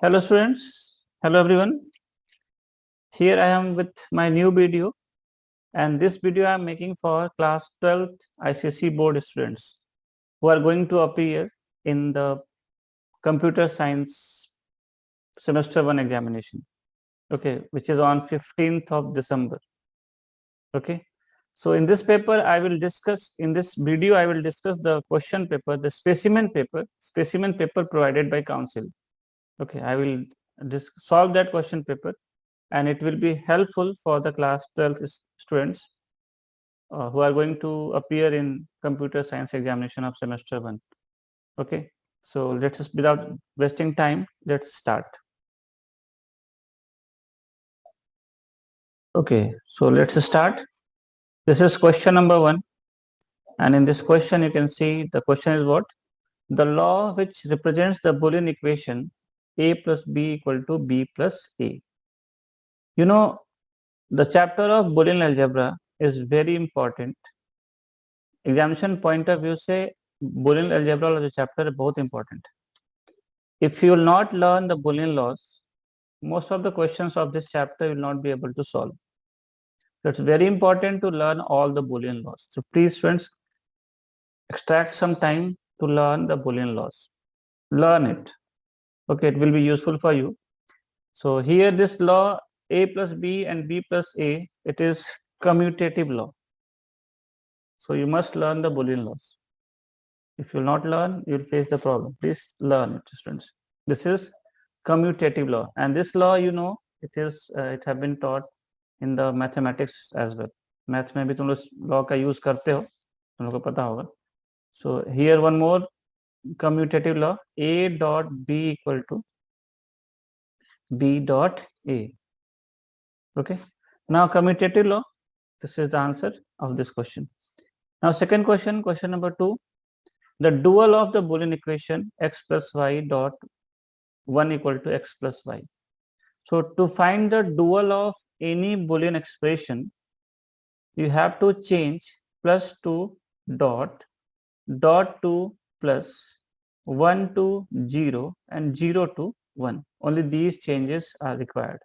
Hello students, hello everyone. Here I am with my new video, and this video I am making for class 12th ICSE board students who are going to appear in the computer science semester 1 examination, okay, which is on 15th of December. Okay, so in this paper in this video I will discuss the question paper, the specimen paper provided by council. Okay, I will solve that question paper, and it will be helpful for the class 12 students who are going to appear in computer science examination of semester 1. Okay, so without wasting time, let's start. Okay, so let's start. This is question number 1, and in this question you can see the question is what? The law which represents the Boolean equation a plus b equal to b plus a. You know, the chapter of Boolean algebra is very important. Examination point of view से Boolean algebra वाला जो chapter है बहुत important है. If you will not learn the Boolean laws, most of the questions of this chapter will not be able to solve. So it's very important to learn all the Boolean laws. So please friends, extract some time to learn the Boolean laws. Learn it. Okay, it will be useful for you. So here this law a plus b and b plus a, it is commutative law. So you must learn the Boolean laws. If you will not learn, you will face the problem. Please learn it, students. This is commutative law, and this law, you know, it have been taught in the mathematics as well. Maths में भी तुम लोग law का use करते हो, तुम लोग को पता होगा. So here one more commutative law: a dot b equal to b dot a. Okay. Now commutative law. This is the answer of this question. Now second question, question number 2. The dual of the Boolean equation x plus y dot 1 equal to x plus y. So to find the dual of any Boolean expression, you have to change plus to dot, dot to plus, 1 to 0 and 0 to 1. Only these changes are required.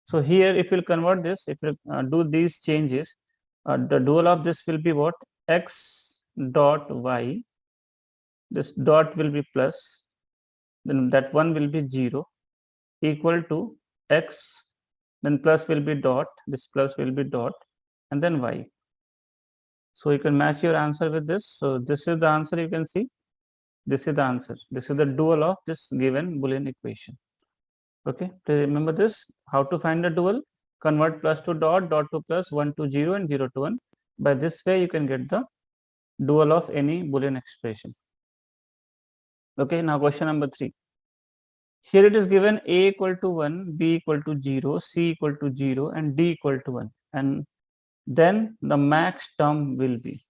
So here if you convert this, if you do these changes, the dual of this will be what? X dot y. This dot will be plus, then that 1 will be 0, equal to x, then plus will be dot, this plus will be dot, and then y. So you can match your answer with this. So this is the answer, you can see. This is the answer. This is the dual of this given Boolean equation. Okay, please remember this. How to find the dual? Convert plus to dot, dot to plus, 1 to 0 and 0 to 1. By this way you can get the dual of any Boolean expression. Okay, now question number 3. Here it is given a equal to 1, b equal to 0, c equal to 0 and d equal to 1, and then the max term will be,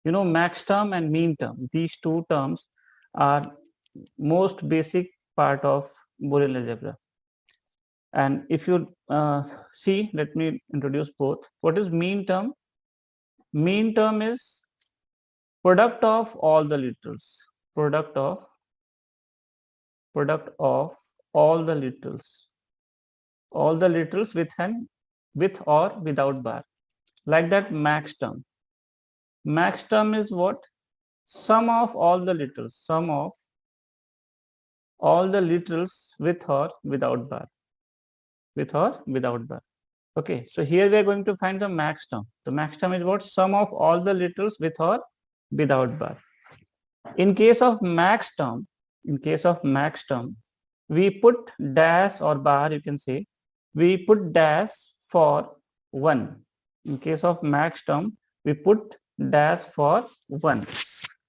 you know, max term and mean term, these two terms are most basic part of Boolean algebra. And if you see, let me introduce both. What is mean term? Mean term is product of all the literals, product of all the literals with or without bar. Like that, max term. Max term is what? Sum of all the literals, sum of all the literals with or without bar, with or without bar. Okay, so here we are going to find the max term. The max term is what? Sum of all the literals with or without bar. In case of max term, we put dash or bar, you can say, we put dash for 1. In case of max term, we put dash for 1.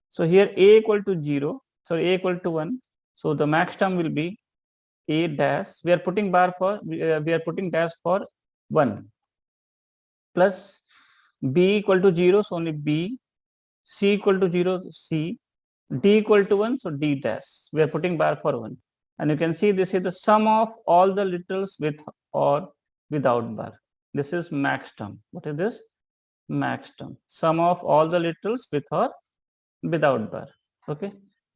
So here a equal to 0, so a equal to 1. So the max term will be a dash. We are putting bar for, we are putting dash for 1, plus b equal to 0, so only b, c equal to 0, c, d equal to 1, so d dash. We are putting bar for 1. And you can see this is the sum of all the literals with or without bar. This is max term. What is this? Max term. Sum of all the literals with or without bar. Okay.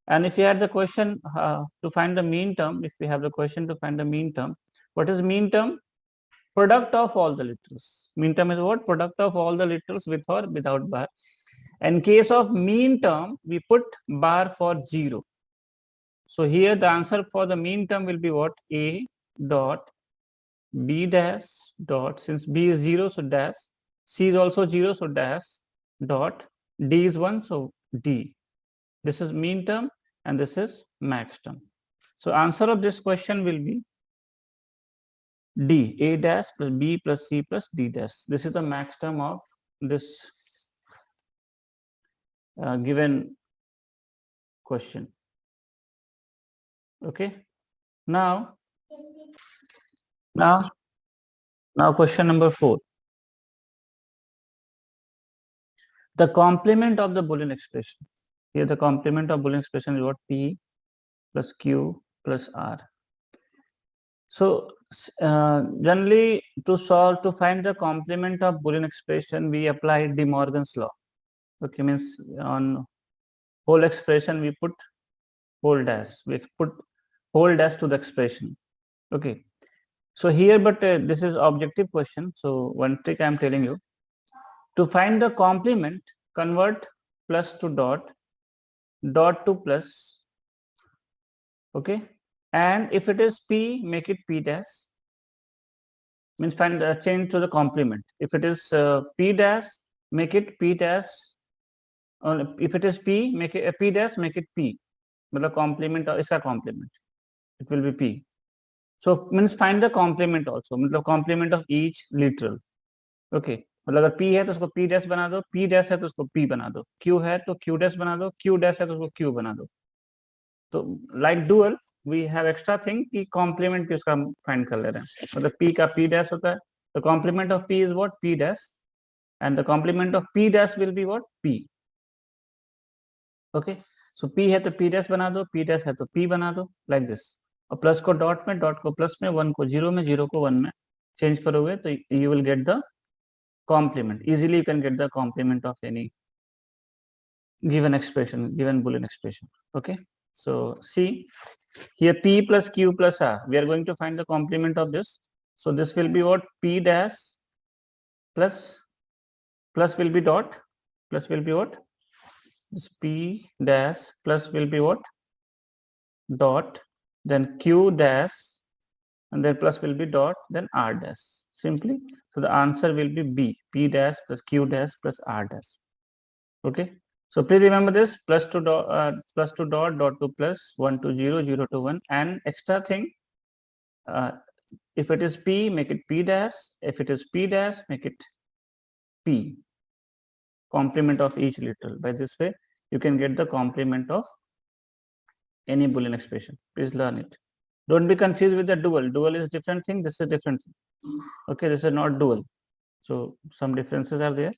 And if you had the question to find the mean term, if we have the question to find the mean term, what is mean term? Product of all the literals. Mean term is what? Product of all the literals with or without bar. In case of mean term, we put bar for 0. So here the answer for the mean term will be what? A dot B dash dot, since B is 0, so dash, C is also 0, so dash, dot, D is 1, so D. This is mean term and this is max term. So answer of this question will be D, A dash plus B plus C plus D dash. This is the max term of this given question. Okay. Now question number 4. The complement of the Boolean expression. Here the complement of Boolean expression is what? P plus Q plus R. So generally to find the complement of Boolean expression, we apply De Morgan's law. Okay, means on whole expression we put whole dash. We put whole dash to the expression. Okay. So here, but this is objective question. So one trick I am telling you. To find the complement, convert plus to dot, dot to plus. Okay. And if it is P, make it P dash. Means find change to the complement. If it is P dash, make it P dash. If it is P, make it P dash, make it P. मतलब complement or इसका complement. It will be P. So means find the complement also. मतलब complement of each literal. Okay. मतलब अगर P है तो उसको P dash बना दो, P dash है तो उसको P बना दो, Q है तो Q dash बना दो, Q dash है तो उसको Q बना दो. तो like dual, we have extra thing कि complement भी उसका find कर ले रहे हैं. मतलब P का P dash होता है. The complement of P is what? P dash. And the complement of P dash will be what? P. Okay. So P है तो P dash बना दो, P dash है तो P बना दो, like this. और प्लस को डॉट में, डॉट को प्लस में, 1 को 0 में, 0 को 1 में चेंज करोगे तो you will get the complement. Easily you can get the complement of any given expression, given Boolean expression. Okay. So see here P plus Q plus R. We are going to find the complement of this. So this will be what? P dash plus will be dot, plus will be what? This P dash plus will be what? Dot, then Q dash, and then plus will be dot, then R dash. Simply. So the answer will be B. P dash plus Q dash plus R dash. Okay. So please remember this: plus to dot, dot to plus, 1 to 0, 0 to 1, and extra thing. If it is P, make it P dash. If it is P dash, make it P. Complement of each literal. By this way, you can get the complement of any Boolean expression. Please learn it. Don't be confused with the dual. Dual is different thing. This is different thing. Okay, this is not dual. So some differences are there.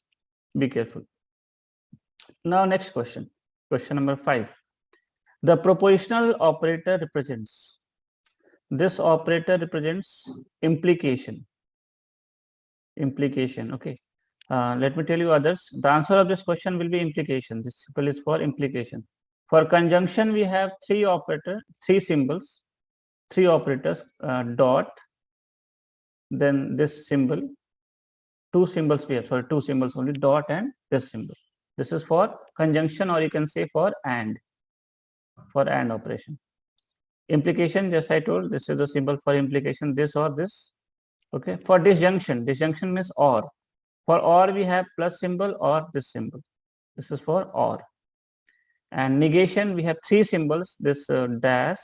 Be careful. Now next question. Question number 5. The propositional operator represents. This operator represents implication. Implication. Okay. Let me tell you others. The answer of this question will be implication. This symbol is for implication. For conjunction, we have three symbols, three operators, dot, then this symbol, two symbols we have, sorry, two symbols only, dot and this symbol. This is for conjunction, or you can say for and operation. Implication, just I told, this is the symbol for implication, this or this. Okay. For disjunction means or. For or we have plus symbol or this symbol. This is for or. And negation, we have three symbols, this dash,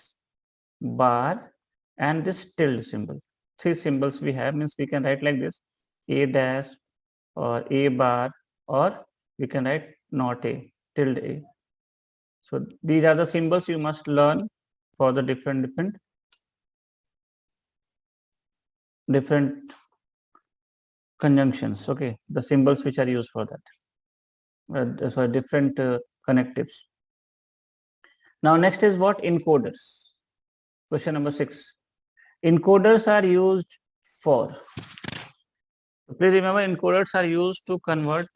bar, and this tilde symbol. Three symbols we have, means we can write like this: a dash or a bar, or we can write not a, tilde a. So these are the symbols you must learn for the different conjunctions. Okay, the symbols which are used for that. So different connectives. Now next is what? Encoders. Question number 6. Encoders are used for. Please remember, encoders are used to convert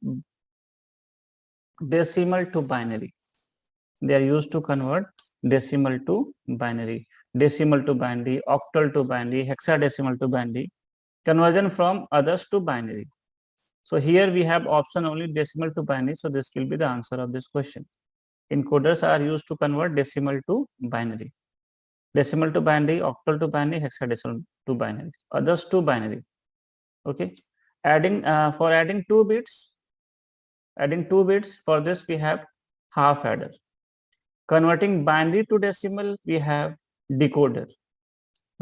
decimal to binary. They are used to convert decimal to binary, octal to binary, hexadecimal to binary, conversion from others to binary. So here we have option only decimal to binary. So this will be the answer of this question. Encoders are used to convert decimal to binary. Decimal to binary, octal to binary, hexadecimal to binary, others to binary. Okay. For adding two bits, for this we have half adder. Converting binary to decimal, we have decoder.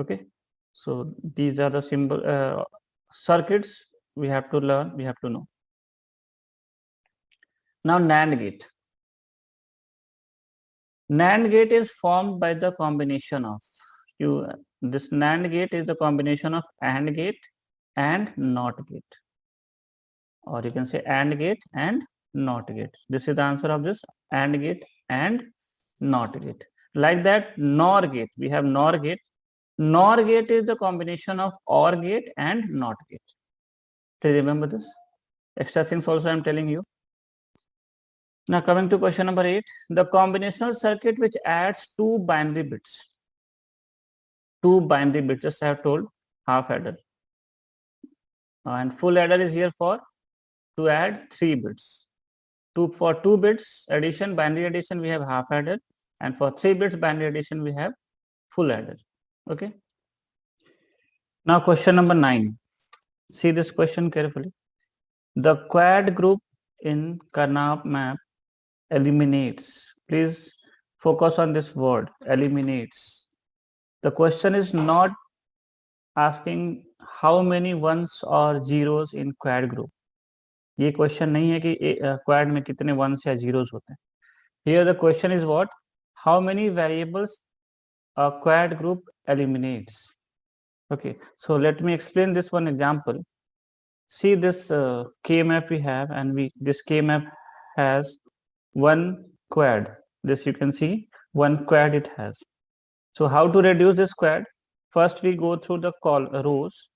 Okay. So these are the circuits we have to learn, we have to know. Now NAND gate. NAND gate is formed by the combination of this NAND gate is the combination of AND gate and NOT gate, or you can say AND gate and NOT gate. This is the answer of this AND gate and NOT gate. Like that, NOR gate. We have NOR gate. NOR gate is the combination of OR gate and NOT gate. Please remember this. Extra things also I am telling you. Now coming to question number 8, the combinational circuit which adds two binary bits. Just I have told, half adder. And full adder is here for to add 3 bits. For 2 bits addition, binary addition, we have half adder, and for 3 bits binary addition, we have full adder. Okay. Now question number 9. See this question carefully. The quad group in Karnaugh map eliminates. Please focus on this word, eliminates. The question is not asking how many ones or zeros in quad group. ये question नहीं है कि quad में कितने once या zeros होते हैं. Here the question is what? How many variables a quad group eliminates? Okay, so let me explain this one example. See this K map we have, and this K map has one quad. This you can see one quad it has. So how to reduce this quad? First we go through the rows,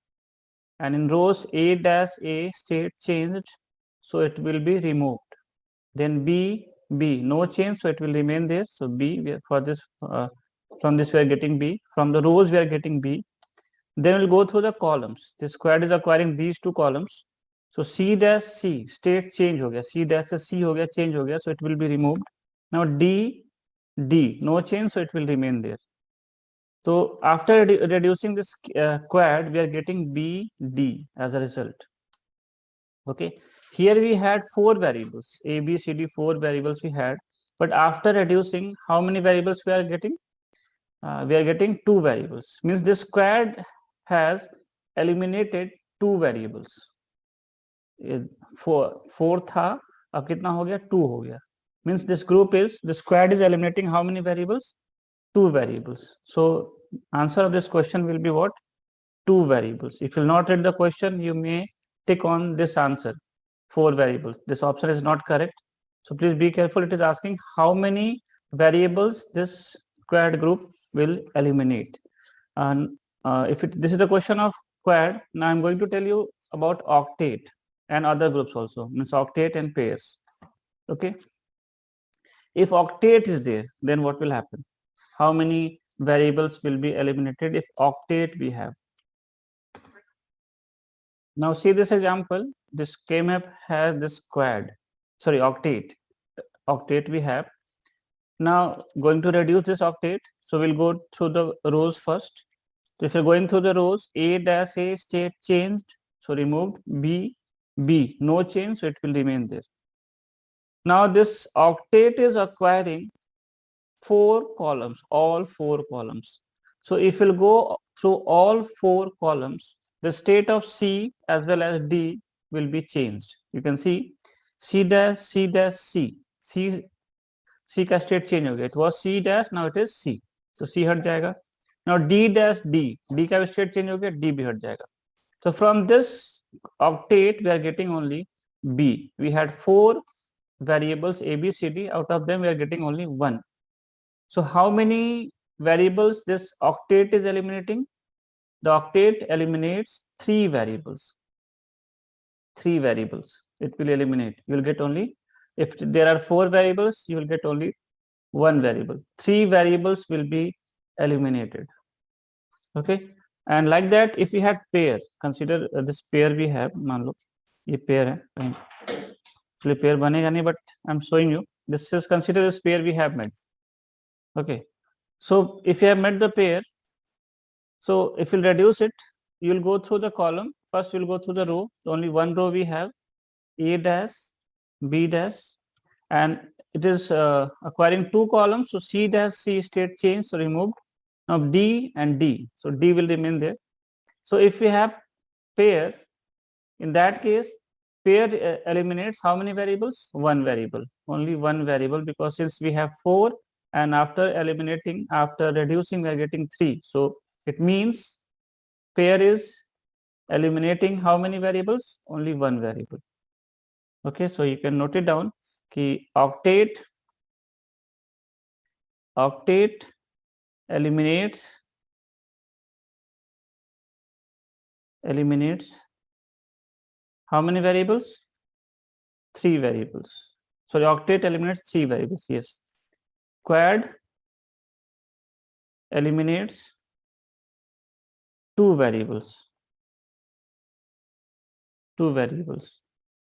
and in rows A-A state changed, so it will be removed. Then B, no change, so it will remain there. So B, for this from this we are getting B. From the rows we are getting B. Then we'll go through the columns. This quad is acquiring these two columns. So C-C state change हो गया, C-C हो गया, change हो गया, so it will be removed. Now D, no change, so it will remain there. So after reducing this quad, we are getting B, D as a result. Okay. Here we had 4 variables, A, B, C, D, 4 variables we had. But after reducing, how many variables we are getting? We are getting 2 variables. Means this quad has eliminated 2 variables. 4 था, अब कितना हो गया? 2 हो गया. Means this quad is eliminating how many variables? 2 variables. So answer of this question will be what? 2 variables. If you will not read the question, you may tick on this answer, 4 variables. This option is not correct. So please be careful. It is asking how many variables this quad group will eliminate. And this is the question of quad, now I'm going to tell you about octet and other groups also, means octet and pairs. Okay. If octet is there, then what will happen? How many variables will be eliminated if octet we have? Now see this example. This K-map has this octet we have. Now going to reduce this octet. So we'll go through the rows first. So if you're going through the rows, A-A state changed, so removed. B, no change, so it will remain there. Now this octet is acquiring 4 columns, all 4 columns. So if we'll go through all 4 columns, the state of C as well as D will be changed. You can see C dash, C dash, C का state change हो गया. It was C dash, now it is C. So C हट जाएगा. Now D dash D का state change हो गया, D भी हट जाएगा. So from this octet we are getting only B. We had 4 variables A, B, C, D. Out of them we are getting only 1. So how many variables this octet is eliminating? The octet eliminates 3 variables. 3 variables it will eliminate. You will get only, if there are 4 variables, you will get only one variable. 3 variables will be eliminated. Okay, and like that, if we had pair, consider this pair we have. मान लो ये pair है, actually pair बनेगा नहीं, but I'm showing you. This is consider this pair we have made. Okay, so if you have made the pair, so if you reduce it, you will go through the column. First, you will go through the row. So only one row we have, A dash, B dash, and it is acquiring two columns. So C dash C state change, so removed. Now D and D, so D will remain there. So if we have pair, in that case, pair eliminates how many variables? One variable, only one variable, because since we have 4 and after eliminating, after reducing, we are getting 3. So it means pair is eliminating how many variables? Only one variable. Okay, so you can note it down. Ki octet eliminates how many variables? 3 variables. Sorry, octet eliminates 3 variables. Yes. Quad eliminates 2 variables.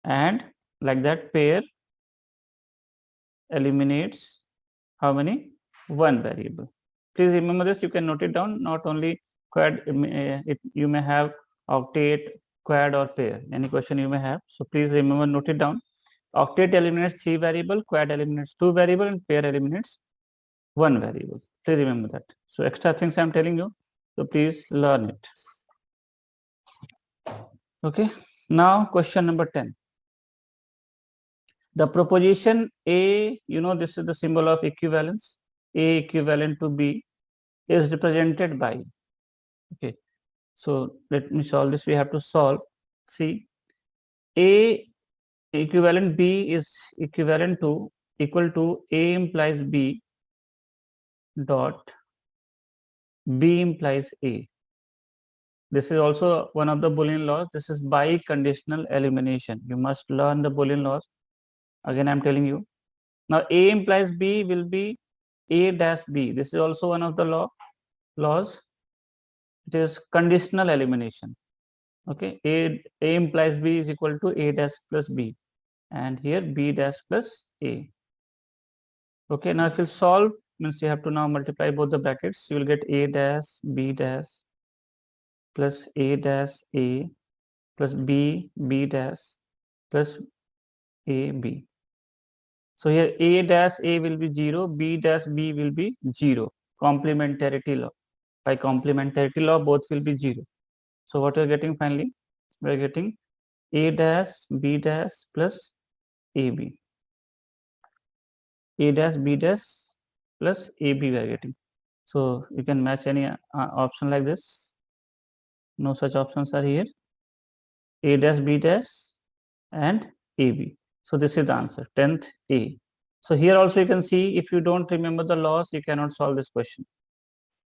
And like that, pair eliminates how many? One variable. Please remember this. You can note it down. Not only quad, you may have octet, quad, or pair. Any question you may have. So please remember, note it down. Octet eliminates 3 variable, quad eliminates 2 variable, and pair eliminates 1 variable. Please remember that. So extra things I'm telling you. So please learn it. Okay. Now question number 10. The proposition A, this is the symbol of equivalence. A equivalent to B is represented by. Okay. So let me solve this. We have to solve. See, A equivalent B is equivalent to equal to A implies B dot B implies A. This is also one of the Boolean laws. This is biconditional elimination. You must learn the Boolean laws. Again, I'm telling you. Now, A implies B will be A dash B. This is also one of the laws. It is conditional elimination. Okay, A implies B is equal to A dash plus B, and here B dash plus A. Okay, now if you solve, means you have to now multiply both the brackets. You will get A dash B dash plus A dash A plus B dash plus A B. So here A dash A will be 0, B dash B will be 0. Complementarity law. By complementarity law, both will be 0. So what we are getting finally? We are getting A dash B dash plus AB. A dash B dash plus AB we are getting. So you can match any option like this. No such options are here. A dash B dash and AB. So this is the answer, 10th A. So here also you can see, if you don't remember the laws, you cannot solve this question.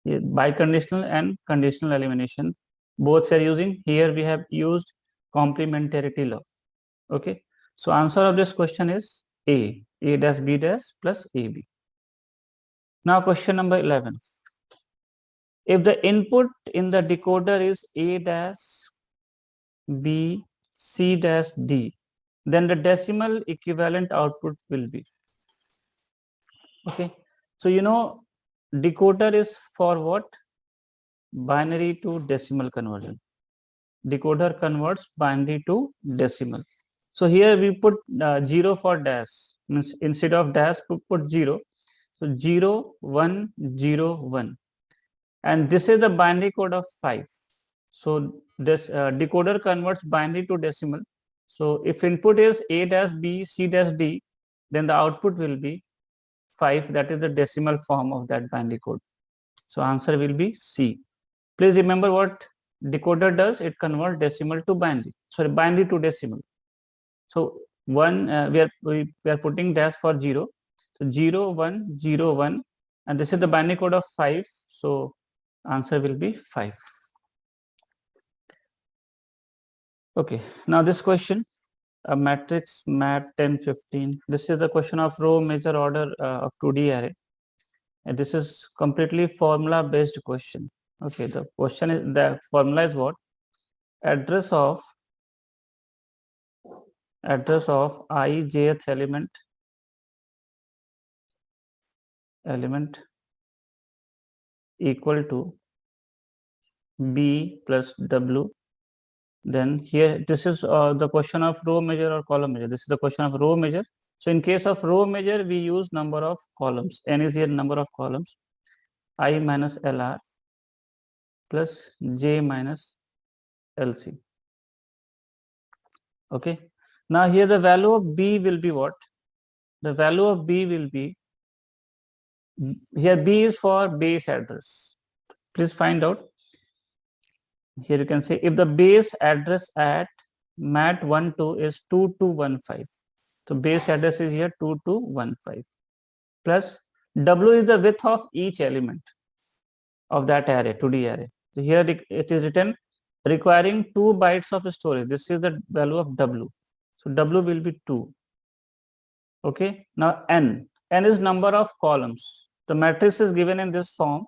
Biconditional and conditional elimination, both we are using. Here we have used complementarity law. Okay. So answer of this question is A dash B dash plus AB. Now question number 11. If the input in the decoder is A dash B C dash D, then the decimal equivalent output will be. Okay. So decoder is for what? Binary to decimal conversion. Decoder converts binary to decimal. So here we put 0 for dash. Means instead of dash, we put 0. So 0, 1, 0, 1. And this is the binary code of 5. So this decoder converts binary to decimal. So if input is A dash B, C dash D, then the output will be 5. That is the decimal form of that binary code. So answer will be C. Please remember what decoder does. It converts decimal to binary. Sorry, binary to decimal. So 1, we are putting dash for 0. So 0, 1, 0, 1. And this is the binary code of 5. So answer will be 5. Okay, now this question, a matrix mat 10, 15. This is the question of row measure order of 2D array. And this is completely formula based question. Okay, the question is, the formula is what? Address of I jth element equal to b plus w. Then here this is the question of row measure or column measure. This is the question of row measure. So in case of row measure, we use number of columns. N is here number of columns. I minus LR plus J minus LC. Okay. Now here the value of B will be what? The value of B will be, here B is for base address. Please find out. Here you can say if the base address at MAT12 is 2215. So base address is here 2215 plus W is the width of each element of that array, 2D array. So here it is written requiring 2 bytes of storage. This is the value of W. So W will be 2. Okay. Now N is number of columns. The matrix is given in this form.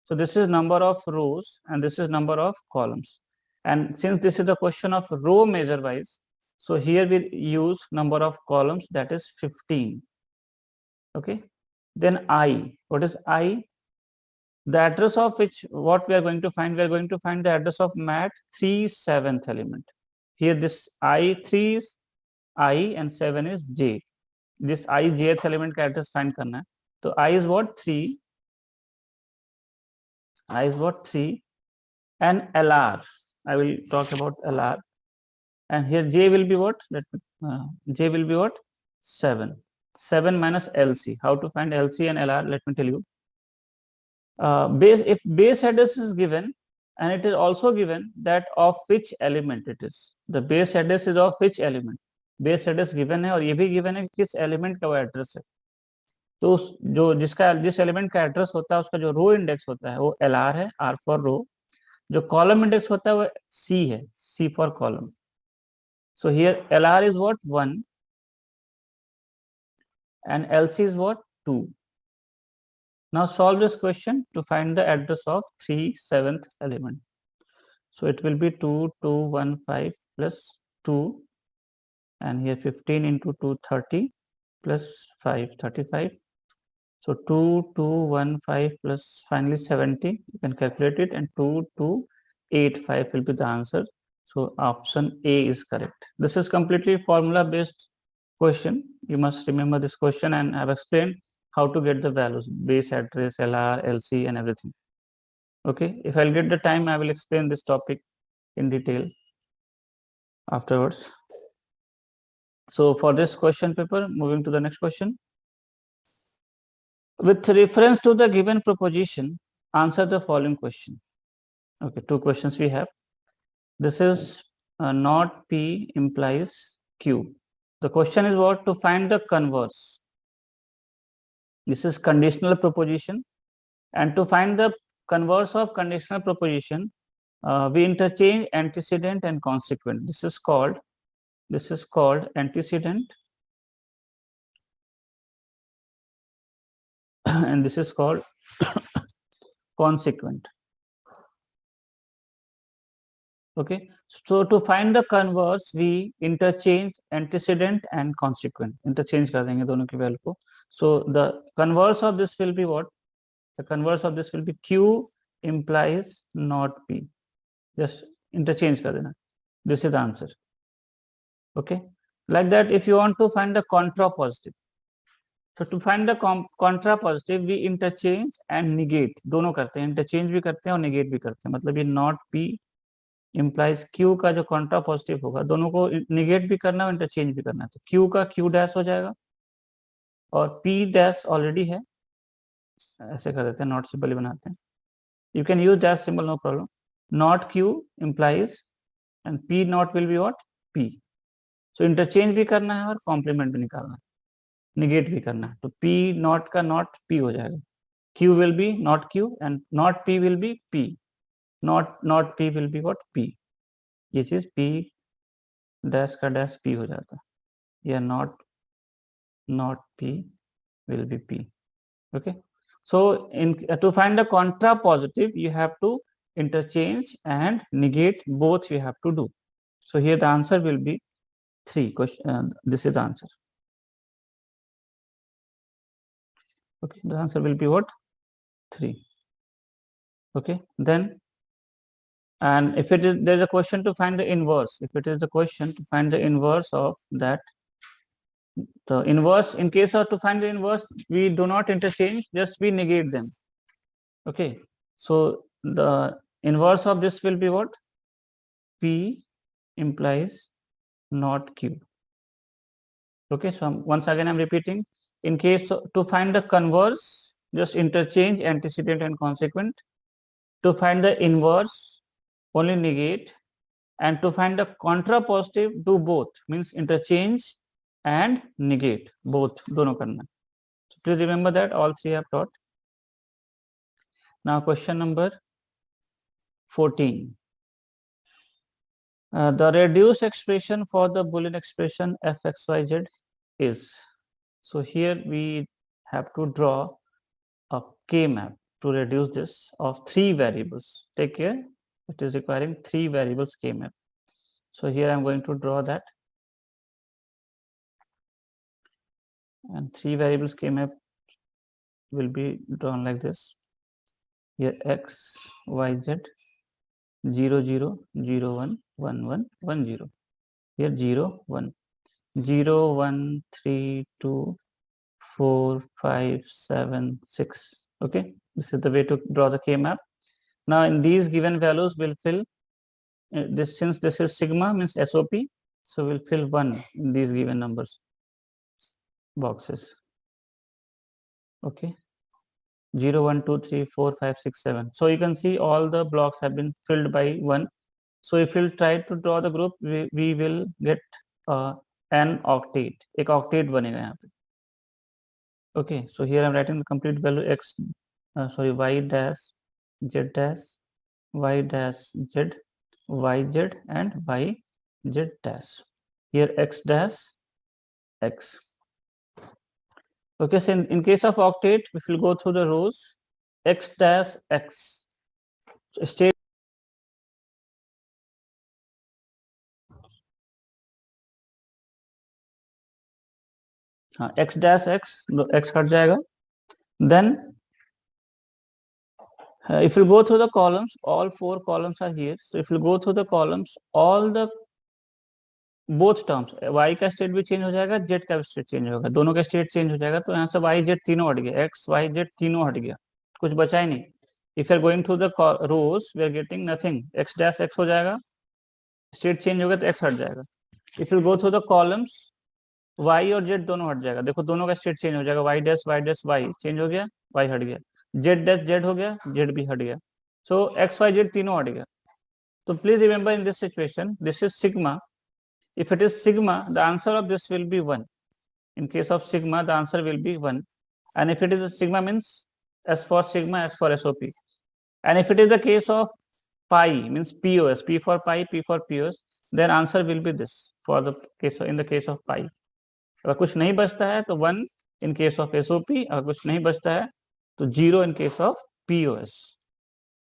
So this is number of rows and this is number of columns. And since this is the question of row measure wise, so here we use number of columns, that is 15. Okay. Then I, what is I? The address of which, what we are going to find, we are going to find the address of MAT 3 7th element. Here this I3 is I and 7 is J. This I jth element का address find करना है. So I is what? 3. I is what? 3. And LR. I will talk about LR. And here J will be what? J will be what? 7. 7 minus LC. How to find LC and LR? Let me tell you. If base address is given, and it is also given that of which element it is. The base address is of which element? Base address given है और ये भी given है किस element का वो address है. तो जो जिस एलिमेंट का एड्रेस होता है उसका जो रो इंडेक्स होता है वो LR है, R फॉर रो. जो कॉलम इंडेक्स होता है वो C है, C for column. So here LR is what? 1 and LC is what? 2. Now solve this question to find the address of 3 7th element. So it will be 2215 plus 2, and here 15 into 2 30 plus 5 35. So 2215 plus finally 70, you can calculate it, and 2285 will be the answer. So option A is correct. This is completely formula based question. You must remember this question, and I have explained how to get the values, base address, LR, LC and everything. Okay, if I'll get the time, I will explain this topic in detail afterwards. So for this question paper, moving to the next question. With reference to the given proposition, answer the following question. Okay, 2 questions we have. This is not P implies Q. The question is what? To find the converse. This is conditional proposition, and to find the converse of conditional proposition, we interchange antecedent and consequent. This is called antecedent and this is called consequent. Okay, so to find the converse, we interchange antecedent and consequent. Interchange कर देंगे दोनों की value को. So the converse of this will be what? The converse of this will be Q implies not P. Just interchange कर देना. This is the answer. Okay, like that, if you want to find the contrapositive, so to find the contrapositive, we interchange and negate. दोनों करते हैं, interchange भी करते हैं और negate भी करते हैं. मतलब ये not P implies Q का जो contrapositive होगा, दोनों को negate भी करना है और interchange भी करना है. तो Q का Q dash हो जाएगा और P dash already है, ऐसे कर देते हैं, not symbol ही बनाते हैं. You can use dash symbol, no problem. Not Q implies and P not will be what? P. So interchange भी करना है और complement भी निकालना है, negate भी करना है. तो P not का not P हो जाएगा. Q will be not Q and not P will be P. Not P will be what? P. ये चीज P dash का dash P हो जाता है, या not P will be P. Okay, So to find the contra positive, you have to interchange and negate, both you have to do. So here the answer will be 3. This is the answer. Okay, the answer will be what? 3. Okay, then, and if it is, there's a question to find the inverse. If it is the question to find the inverse of that, the inverse, in case of to find the inverse, we do not interchange, just we negate them. Okay, so the inverse of this will be what? P implies not Q. Okay, so once again I'm repeating, in case to find the converse, just interchange antecedent and consequent. To find the inverse, only negate, and to find the contrapositive, do both, means interchange and negate, both, dono karna. So please remember that all 3 I have taught. Now question number 14. The reduced expression for the Boolean expression fxyz is. So here we have to draw a K-map to reduce this of 3 variables. Take care, it is requiring 3 variables K-map. So here I am going to draw that, and 3 variables K-map will be drawn like this. Here x, y, z, 0, 0, 0, 1, 1, 1, 1, 0. Here 0, 1, 0, 1, 3, 2, 4, 5, 7, 6. Okay, this is the way to draw the K-map. Now in these given values, we'll fill this, since this is sigma means SOP, so we'll fill 1 in these given numbers boxes. Okay, 0, 1, 2, 3, 4, 5, 6, 7. So you can see all the blocks have been filled by 1. So if we'll try to draw the group, we will get an octet. एक octet बनेगा यहाँ पे. Okay, so here I'm writing the complete value x, y dash, z dash, y dash, z, y z, and y z dash. Here x dash, x. Okay, so in case of octet, if we go through the rows, x dash x. So state x dash x, x हट जाएगा. Then if you go through the columns, all 4 columns are here. So if you go through the columns, all the both terms, y का state भी change हो जाएगा, z का भी state change होगा, दोनों का स्टेट चेंज हो जाएगा. तो यहाँ से y z तीनों हट गया, x y z तीनों हट गया, कुछ बचा ही नहीं. If you are going through the rows, we are getting nothing. x dash x हो जाएगा, स्टेट चेंज होगा तो x हट जाएगा. If you go through the columns, y और z दोनों हट जाएगा. देखो दोनों का स्टेट चेंज हो जाएगा, y डैश y चेंज हो गया, y हट गया, z डैश z हो गया, z भी हट गया. सो x y z तीनों हट गया. तो please remember in this situation, this is sigma. If it is sigma, the answer of this will be 1. In case of sigma, the answer will be 1. And if it is a sigma means S for sigma, S for SOP. And if it is the case of pi, means POS, P for pi, P for POS, then answer will be this for the case in the case of pi. अगर कुछ नहीं बचता है तो 1 in case of SOP, अगर कुछ नहीं बचता है तो 0 in case of POS.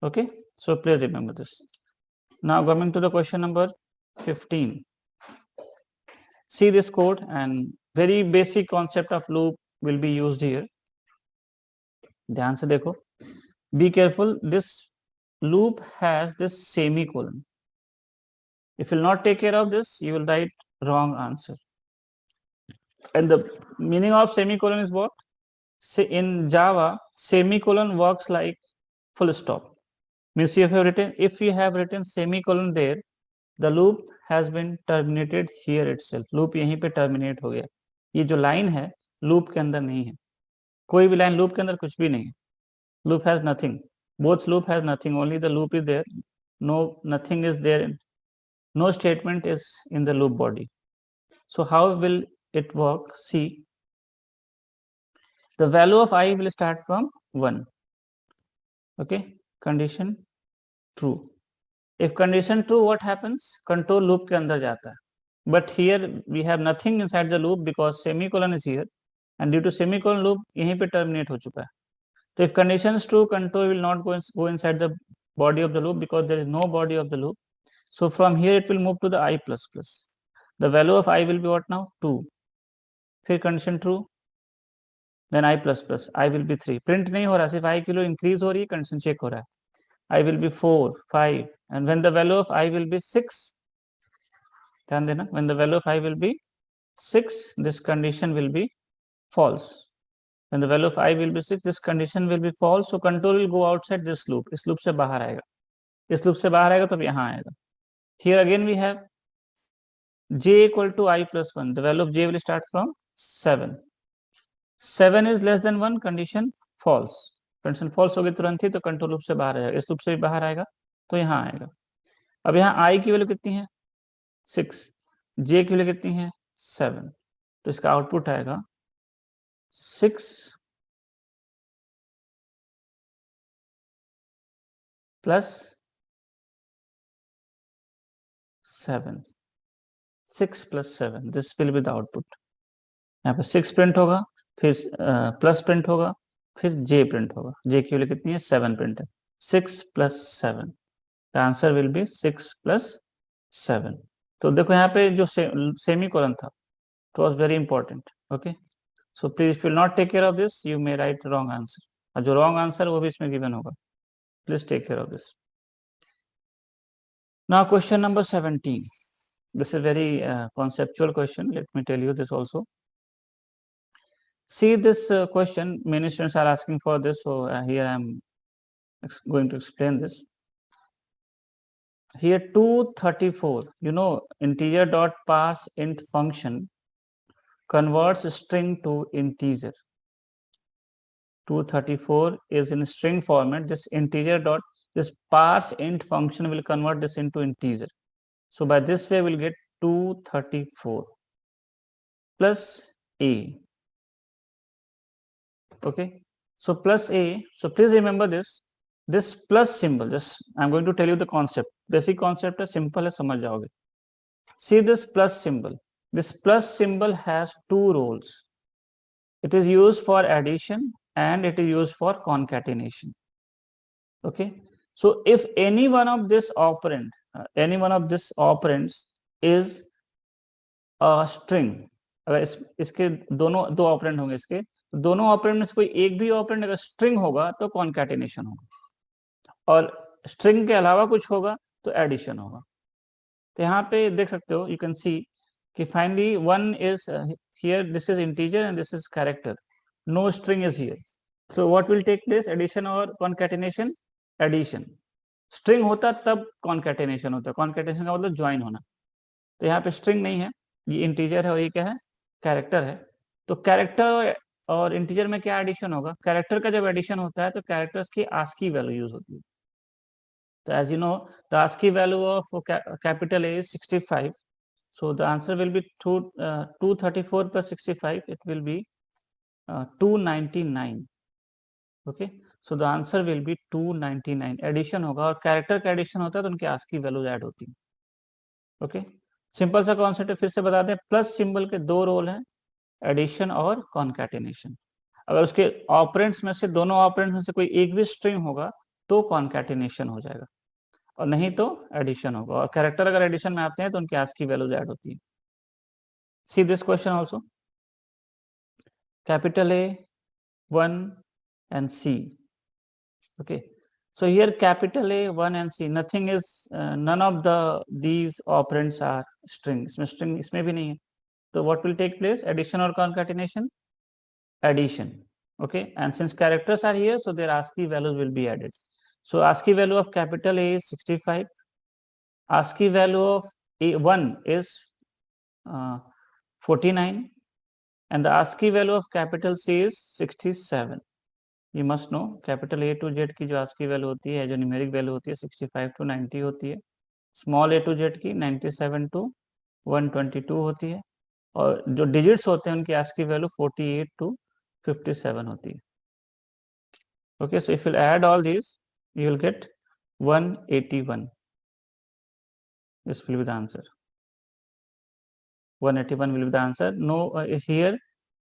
Okay, so please remember this. Now coming to the question number 15. See this code, and very basic concept of loop will be used here. ध्यान से देखो, be careful, this loop has this semicolon. If you will not take care of this, you will write wrong answer. And the meaning of semicolon is what? Say in Java, semicolon works like full stop. Means if you have written semicolon there, the loop has been terminated here itself. loop यहीं पे terminate हो गया. ये जो line है loop के अंदर नहीं है, कोई भी line loop के अंदर कुछ भी नहीं है. loop has nothing. both loop has nothing, only the loop is there. No, nothing is there. No statement is in the loop body. So how will it work? See, the value of I will start from 1. Okay, condition true. If condition true, what happens? Control loop के अंदर जाता है. But here we have nothing inside the loop because semicolon is here, and due to semicolon loop यहीं पे terminate हो चुका है. So if condition is true, control will not go inside the body of the loop because there is no body of the loop. So from here it will move to the I plus plus. The value of I will be what now? 2. फिर condition true, then I plus plus, I will be 3. Print नहीं हो रहा, सिर्फ I की value increase हो रही है, condition check हो रहा है. I will be 4, 5, and when the value of I will be 6, ध्यान देना, when the value of I will be 6, this condition will be false. When the value of I will be 6, this condition will be false. So control will go outside this loop. इस loop से बाहर आएगा. इस loop से बाहर आएगा तब यहाँ आएगा. Here again we have j equal to I plus 1. The value of j will start from 7. 7 is less than 1, condition false. Condition false होगी तुरंत ही, तो control loop से बाहर आएगा. इस loop से भी बाहर आएगा तो यहाँ आएगा. अब यहाँ I की वैल्यू कितनी है? 6. j की वैल्यू कितनी है? 7. तो इसका आउटपुट आएगा 6 plus 7. 6 plus 7, this will be the output. यहाँ पे 6 प्रिंट होगा, फिर प्लस प्रिंट होगा, फिर j प्रिंट होगा. j की वैल्यू कितनी है? 7 प्रिंट है. 6 plus 7, the answer will be 6 plus 7. तो देखो यहाँ पे जो सेमी कोलन था, it was very important. Okay, so please if you will not take care of this, you may write wrong answer. और जो रॉन्ग आंसर वो भी इसमें गिवन होगा. Please take care of this. Now question number 17. This is very conceptual question. Let me tell you this also. See this question, many students are asking for this, so here I am going to explain this. Here 234, you know, integer dot parseInt function converts string to integer. 234 is in string format. This integer dot, this parseInt function will convert this into integer. So by this way we'll get 234 plus a. Okay, so plus a. So please remember this plus symbol. Just I'm going to tell you the concept. Basic concept is simple है, समझ जाओगे. See this plus symbol. This plus symbol has two roles. It is used for addition and it is used for concatenation. Okay, so if any one of this operand, any one of this operands is a string, अगर इसके दोनों दो operand होंगे, इसके दोनों operand में से कोई एक भी ऑपरेंड अगर स्ट्रिंग होगा तो कॉन्कैटिनेशन होगा, और स्ट्रिंग के अलावा कुछ होगा तो एडिशन होगा. तो यहाँ पे देख सकते हो, यू कैन सी कि finally one is here, this is integer and this is character, no string is here. So what will take place? Addition और कॉन्कैटिनेशन. एडिशन. स्ट्रिंग होता तब कॉन्कैटिनेशन होता. कॉन्कैटिनेशन का मतलब ज्वाइन होना. तो यहाँ पे स्ट्रिंग नहीं है, ये इंटीजर है और ये क्या है? कैरेक्टर है. तो कैरेक्टर और इंटीजर में क्या एडिशन होगा? कैरेक्टर का जब एडिशन होता है तो कैरेक्टर्स की आस्की वैल्यू यूज होती है. तो as you know, the ASCII value of capital A is 65. So the answer will be 234 plus 65, it will be 299. Okay, so the answer will be 299. Addition होगा, और character का addition होता है तो उनकी आस्की वैल्यू ऐड होती है. Okay, simple सा कॉन्सेप्ट है, फिर से बता दें. प्लस सिंबल के दो रोल हैं, एडिशन और कॉन्कैटिनेशन. अगर उसके ऑपरेंड्स में से, दोनों ऑपरेंड्स में से कोई एक भी स्ट्रिंग होगा तो कॉन्कैटिनेशन हो जाएगा, और नहीं तो एडिशन होगा. और कैरेक्टर अगर एडिशन में आते हैं तो उनकी आस्की वैल्यूज ऐड होती है. See this question also. Capital A, 1 and C. Okay, so here capital A, 1 and C, nothing is none of these operands are string. इसमें string इसमें भी नहीं है. So what will take place? Addition or concatenation? Addition. Okay, and since characters are here, so their ASCII values will be added. So ASCII value of capital A is 65. ASCII value of A1 is 49, and the ASCII value of capital C is 67. You must know capital A to Z की जो ASCII value होती है, जो numeric value होती है, 65 to 90 होती है. Small A to Z की 97 to 122 होती है, और जो डिजिट्स होते हैं उनकी ASCII वैल्यू 48 to 57 होती है. Okay, so if you add all these, you will get 181. This will be the answer. 181 will be the answer. No, here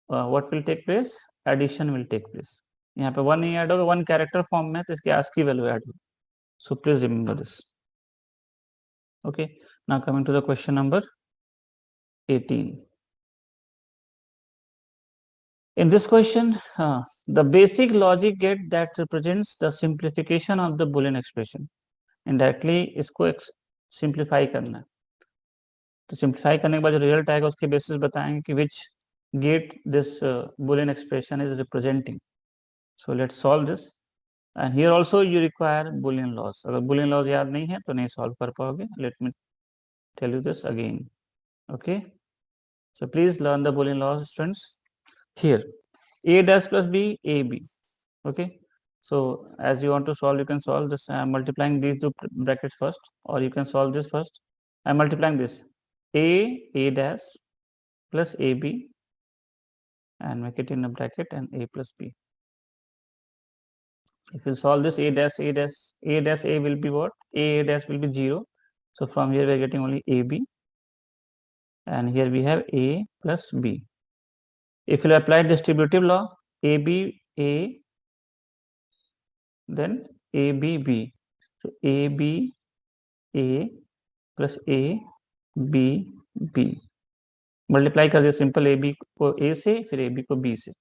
what will take place? Addition will take place. यहाँ पे 1 नहीं add होगा, 1 character form में, तो इसकी ASCII value add होगी. So please remember this. Okay, now coming to the question number 18. In this question, the basic logic gate that represents the simplification of the Boolean expression. Indirectly इसको simplify करना है. तो simplify करने के बाद जो result आएगा उसके basis बताएंगे कि which gate this Boolean expression is representing. So let's solve this. And here also you require Boolean laws. अगर Boolean laws याद नहीं है तो नहीं solve कर पाओगे. Let me tell you this again. Okay. So please learn the Boolean laws, students. Here, a dash plus b, ab. Okay. So as you want to solve, you can solve this. I am multiplying these two brackets first, or you can solve this first. I am multiplying this a dash plus ab, and make it in a bracket, and a plus b. If you solve this, a dash a will be what? A dash will be 0. So from here we are getting only ab, and here we have a plus b. If you apply distributive law, ab a, then a b b. So a b a plus a b b. Multiply कर दिया simple A B को ए से, फिर A B को B से.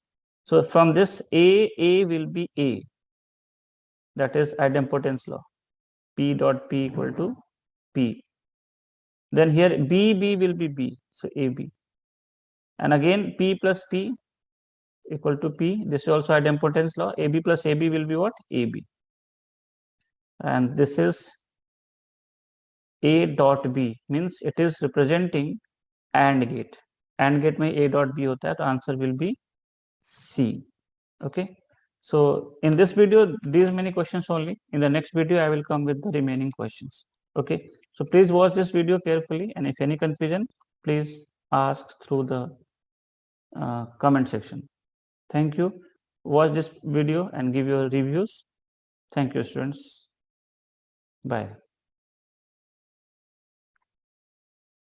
So from this A will be A, that is idempotency law. P dot P equal to P. Then here B will be B, so AB. And again P plus P equal to P. This is also idempotency law. AB plus AB will be what? AB. And this is A dot B, means it is representing AND gate. AND gate में A dot B होता है, तो answer will be C. Okay. So in this video, these many questions only. In the next video, I will come with the remaining questions. Okay. So please watch this video carefully, and if any confusion, please ask through the comment section. Thank you. Watch this video and give your reviews. Thank you, students. Bye.